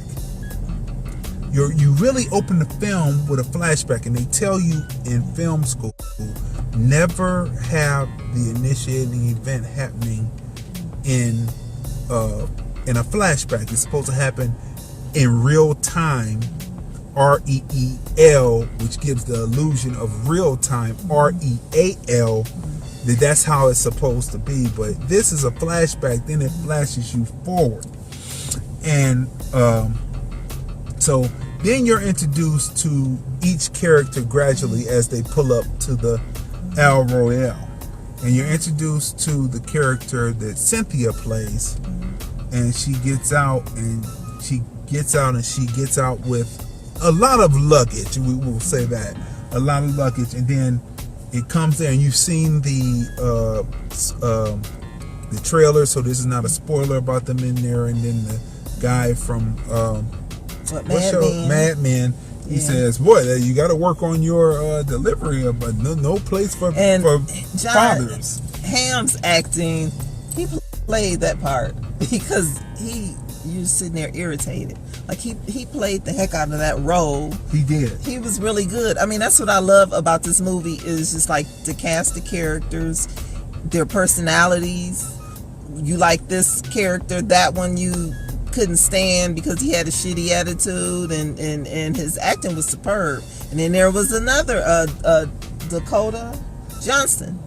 You really open the film with a flashback, and they tell you in film school, never have the initiating event happening in a flashback. It's supposed to happen in real time, REEL, which gives the illusion of real time, REAL. That's how it's supposed to be. But this is a flashback, then it flashes you forward. And so then you're introduced to each character gradually as they pull up to the Royale. And you're introduced to the character that Cynthia plays, and she gets out with a lot of luggage. We will say that, a lot of luggage. And then it comes there, and you've seen the trailer, so this is not a spoiler about them in there. And then the guy from Mad Men, he says, boy, you got to work on your delivery, but no place for fathers.
Ham's acting, he played that part because you sitting there irritated. Like he played the heck out of that role.
He did.
He was really good. I mean, that's what I love about this movie, is just like to cast the characters, their personalities. You like this character, that one you couldn't stand because he had a shitty attitude, and his acting was superb. And then there was another Dakota Johnson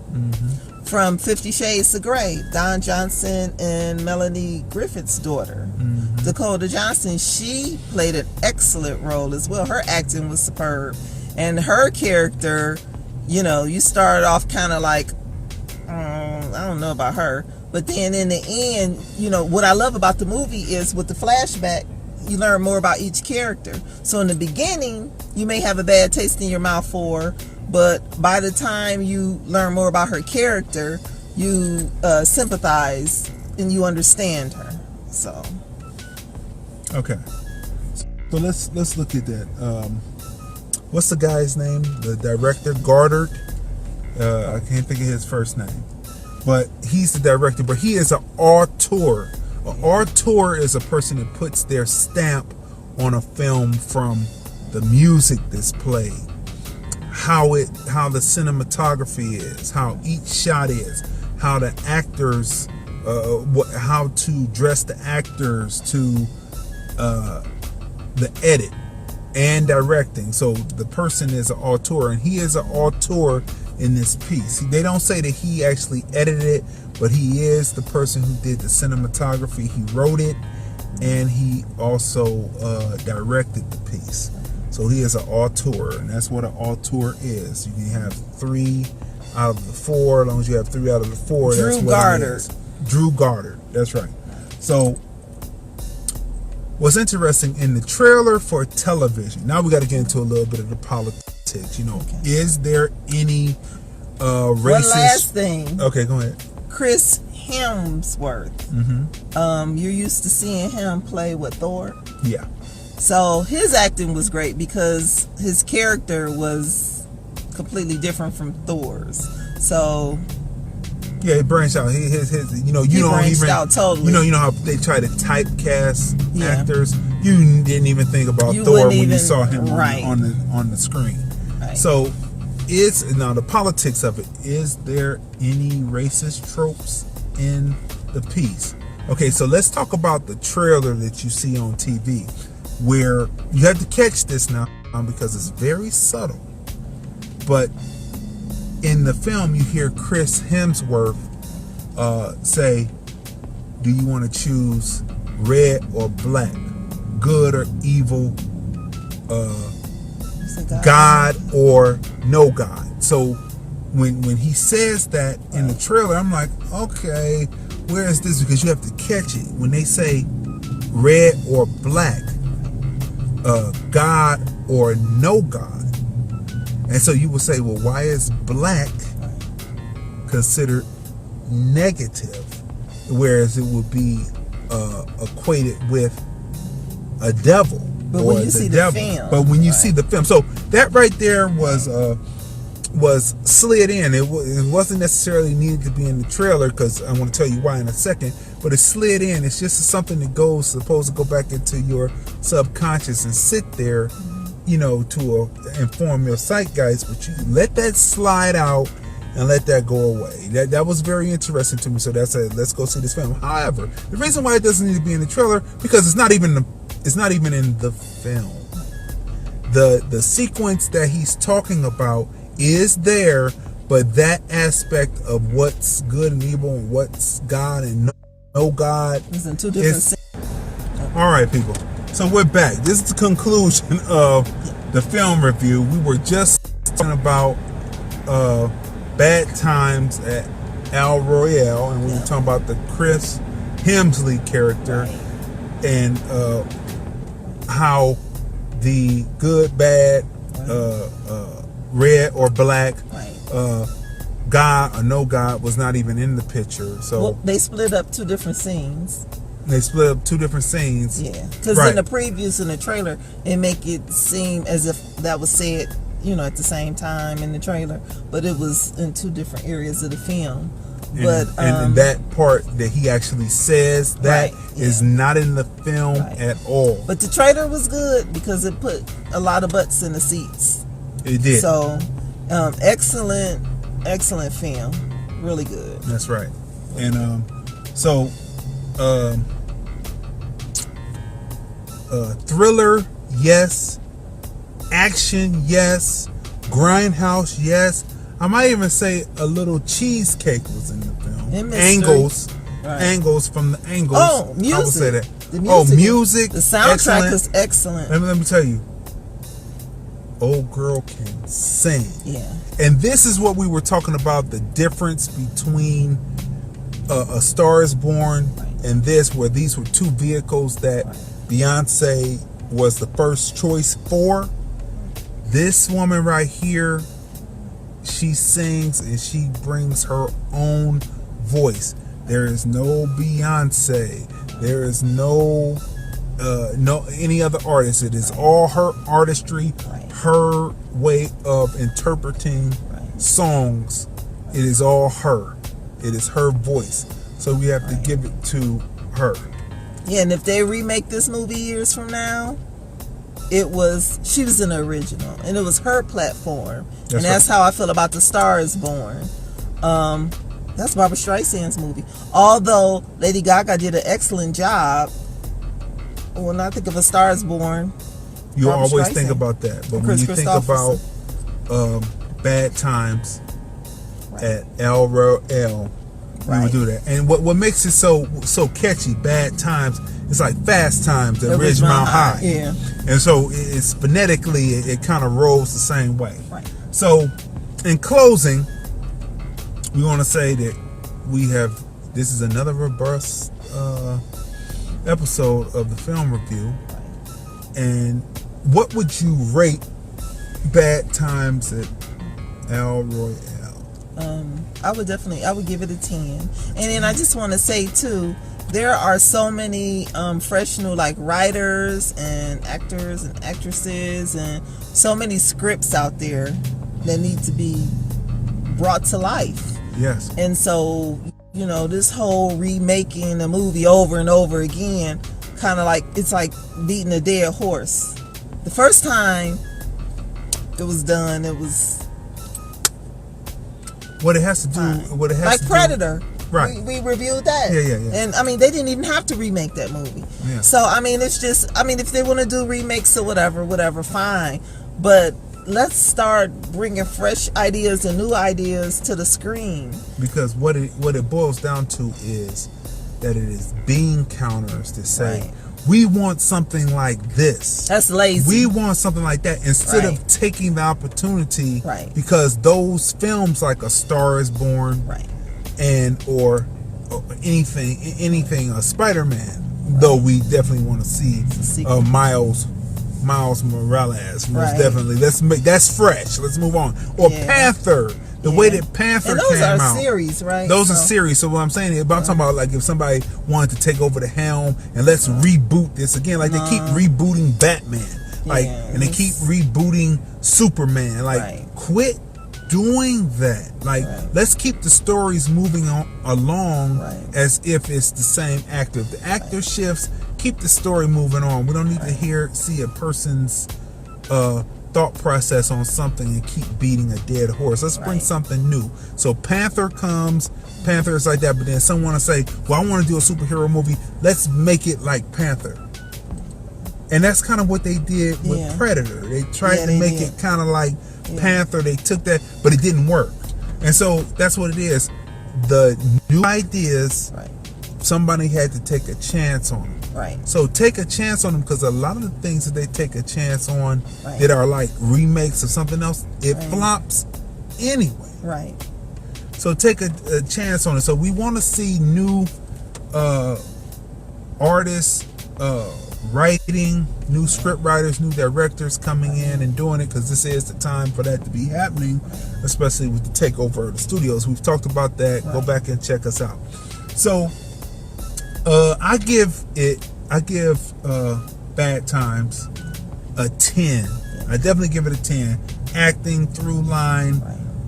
from 50 Shades of Grey, Don Johnson and Melanie Griffith's daughter. Dakota Johnson, she played an excellent role as well. Her acting was superb, and her character, you started off kind of like, I don't know about her, but then in the end, what I love about the movie is with the flashback, you learn more about each character. So in the beginning, you may have a bad taste in your mouth for her, but by the time you learn more about her character, you sympathize and you understand her. So
okay, so let's look at that. What's the guy's name? The director, Goddard. I can't think of his first name. but he's the director. But he is an auteur. An auteur is a person that puts their stamp on a film from the music that's played, how the cinematography is, how each shot is, how the actors, how to dress the actors, to the edit and directing. So the person is an auteur, and he is an auteur in this piece. They don't say that he actually edited it, but he is the person who did the cinematography. He wrote it, and he also directed the piece. So he is an auteur, and that's what an auteur is. You can have 3 out of the 4. As long as you have 3 out of the 4, that's what it is. Drew Goddard. That's right. So what's interesting in the trailer for television, now we got to get into a little bit of the politics. Is there any racist... One
last thing.
Okay, go ahead.
Chris Hemsworth. You're used to seeing him play with Thor.
Yeah.
So his acting was great because his character was completely different from Thor's. So
yeah, it branched out. His
he branched out totally.
You know how they try to typecast actors. You didn't even think about Thor when you saw him on the screen. Right. So now the politics of it. Is there any racist tropes in the piece? Okay, so let's talk about the trailer that you see on TV, where you have to catch this now because it's very subtle. But in the film, you hear Chris Hemsworth say, do you want to choose red or black, good or evil, God or no God? So when he says that in the trailer, I'm like, okay, where is this? Because you have to catch it. When they say red or black, God or no God. And so you will say, well, why is black considered negative, whereas it would be equated with a devil?
But when you see the film.
But when you see the film. So that right there was slid in. It wasn't necessarily needed to be in the trailer, because I want to tell you why in a second, but it slid in. It's just something that supposed to go back into your subconscious and sit there, to inform your zeitgeist. But you let that slide out and let that go away. That was very interesting to me. So that's let's go see this film. However, the reason why it doesn't need to be in the trailer, because it's not even in the film. The sequence that he's talking about is there, but that aspect of what's good and evil and what's God and no God
is in 2 different scenes.
All right, people. So we're back. This is the conclusion of the film review. We were just talking about Bad Times at Al Royale, and we were talking about the Chris Hemsley character, and how the good, bad, red or black, God or no God was not even in the picture. So
they split up 2 different scenes.
Yeah, because
in the previews and the trailer, it make it seem as if that was said, at the same time in the trailer, but it was in 2 different areas of the film.
And that part that he actually says is not in the film at all.
But the trailer was good because it put a lot of butts in the seats.
It did.
So, excellent film, really good.
That's right. And thriller, yes. Action, yes. Grindhouse, yes. I might even say a little cheesecake was in the film. Angles from the angles.
Oh, music.
I would say that.
The music.
Music.
The soundtrack is excellent.
Let me tell you. Old girl can sing.
Yeah.
And this is what we were talking about, the difference between A Star Is Born and this, where these were 2 vehicles that Beyonce was the first choice for. This woman right here, she sings and she brings her own voice. There is no Beyonce. There is no any other artist. It is all her artistry, her way of interpreting songs. It is all her. It is her voice. So we have to give it to her.
Yeah, and if they remake this movie years from now, she was in the original, and it was her platform. That's how I feel about The Star Is Born. That's Barbara Streisand's movie. Although Lady Gaga did an excellent job. When I think of A Star Is Born,
you always think about that. But when you think about Bad Times at El Royale, we would do that. And what makes it so catchy, Bad Times, it's like Fast Times at Ridgemont High.
Yeah.
And so it's phonetically, it kind of rolls the same way.
Right.
So in closing, we want to say that this is another robust episode of the film review. And what would you rate Bad Times at El Royale?
I would give it a 10. And then I just want to say too, there are so many fresh new like writers and actors and actresses and so many scripts out there that need to be brought to life.
Yes.
And so, this whole remaking a movie over and over again, kind of like, it's like beating a dead horse. The first time it was done, it was
what it has to do,
like Predator.
Right.
We reviewed that.
Yeah.
And they didn't even have to remake that movie.
Yeah.
So it's just, if they want to do remakes or whatever, fine. But let's start bringing fresh ideas and new ideas to the screen.
Because what it boils down to is that it is bean counters that say, we want something like this.
That's lazy.
We want something like that instead of taking the opportunity. Because those films like A Star Is Born, and or anything Spider-Man, though we definitely want to see Miles Morales, most definitely. That's fresh. Let's move on. Or Panther. The way that Panther
and
those
came
are
out. Series, right?
Those are series. So what I'm saying is, I'm talking about like if somebody wanted to take over the helm and let's reboot this again, like they keep rebooting Batman, and they keep rebooting Superman. Like, quit doing that. Like, let's keep the stories moving along as if it's the same actor. If the actor shifts, keep the story moving on. We don't need to see a person's thought process on something and keep beating a dead horse. Let's bring something new. So Panther is like that, but then someone will say, well, I want to do a superhero movie, let's make it like Panther. And that's kind of what they did with Predator. They tried to make it kind of like Panther. They took that, but it didn't work. And so that's what it is. The new ideas, somebody had to take a chance on them. So take a chance on them, because a lot of the things that they take a chance on that are like remakes of something else, it flops anyway. So take a chance on it. So we want to see new artists writing, new script writers, new directors coming in and doing it, because this is the time for that to be happening, especially with the takeover of the studios. We've talked about that. Go back and check us out. So I give Bad Times a 10. I definitely give it a 10. Acting, through line,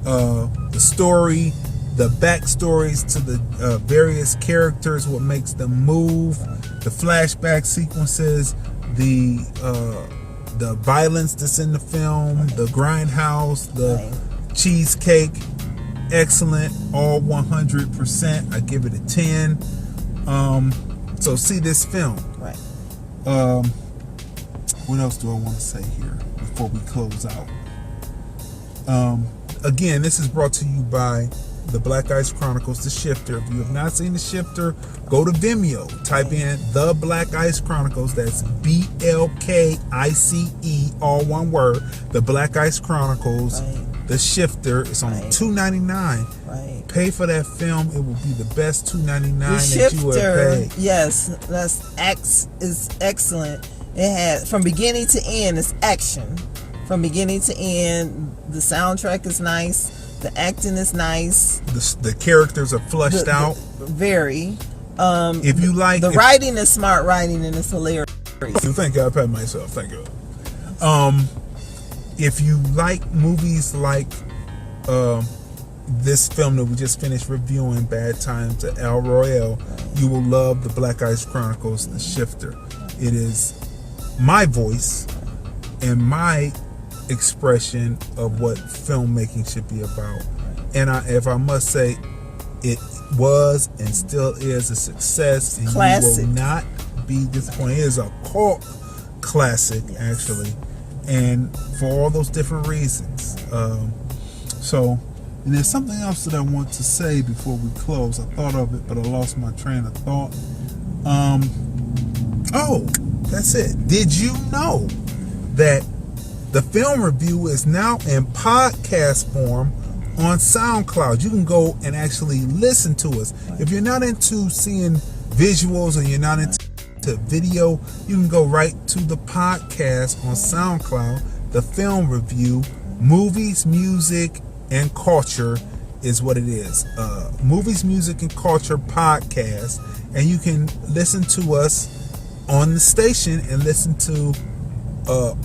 the story, the backstories to the various characters, what makes them move, the flashback sequences, the violence that's in the film, the grindhouse, the cheesecake, excellent, all 100%. I give it a 10. So see this film. What else do I want to say here before we close out? Again, this is brought to you by The Black Ice Chronicles, The Shifter. If you have not seen The Shifter, go to Vimeo. Type in The Black Ice Chronicles. That's BLKICE, all one word. The Black Ice Chronicles, The Shifter. It's on $2.99. Pay for that film. It will be the best $2.99 that you would pay.
Yes, is excellent. It has, from beginning to end, it's action. From beginning to end, the soundtrack is nice. The acting is nice.
The characters are fleshed out.
Very.
If you like,
the writing is smart writing, and it's hilarious.
Thank you. I pat myself. Thank you. If you like movies like this film that we just finished reviewing, Bad Times at El Royale, you will love the Black Ice Chronicles, The Shifter. It is my voice and my expression of what filmmaking should be about. And if I must say, it was and still is a success, and
classic.
You will not be disappointed. It is a cult classic, actually, and for all those different reasons. And there's something else that I want to say before we close. I thought of it, but I lost my train of thought. That's it. Did you know that the film review is now in podcast form on SoundCloud? You can go and actually listen to us. If you're not into seeing visuals and you're not into video, you can go right to the podcast on SoundCloud. The film review, Movies, Music, and Culture is what it is. Movies, Music, and Culture podcast. And you can listen to us on the station and listen to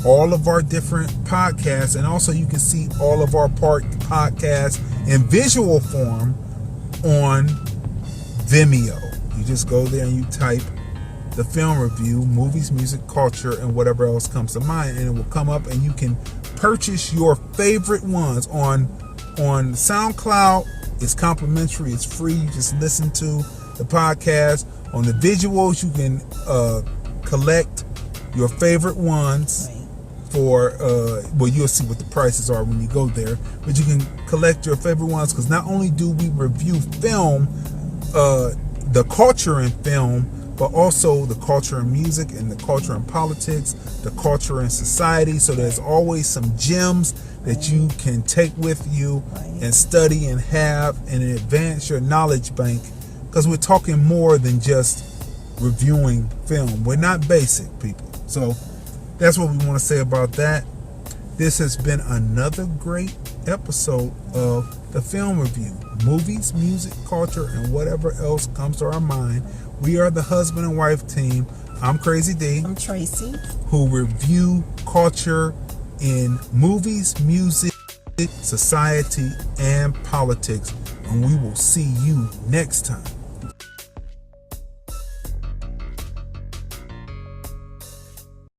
all of our different podcasts, and also you can see all of our podcasts in visual form on Vimeo. You just go there and you type the film review, Movies, Music, Culture, and whatever else comes to mind, and it will come up, and you can purchase your favorite ones on SoundCloud. It's complimentary, it's free. You just listen to the podcast. On the visuals, you can collect your favorite ones for you'll see what the prices are when you go there, but you can collect your favorite ones, because not only do we review film, the culture in film, but also the culture in music and the culture in politics, the culture in society. So there's always some gems that you can take with you and study and have and advance your knowledge bank, because we're talking more than just reviewing film. We're not basic people. So that's what we want to say about that. This has been another great episode of the film review, movies, music, culture, and whatever else comes to our mind. We are the husband and wife team. I'm Crazy D.
I'm Tracey,
who review culture in movies, music, society, and politics. And we will see you next time.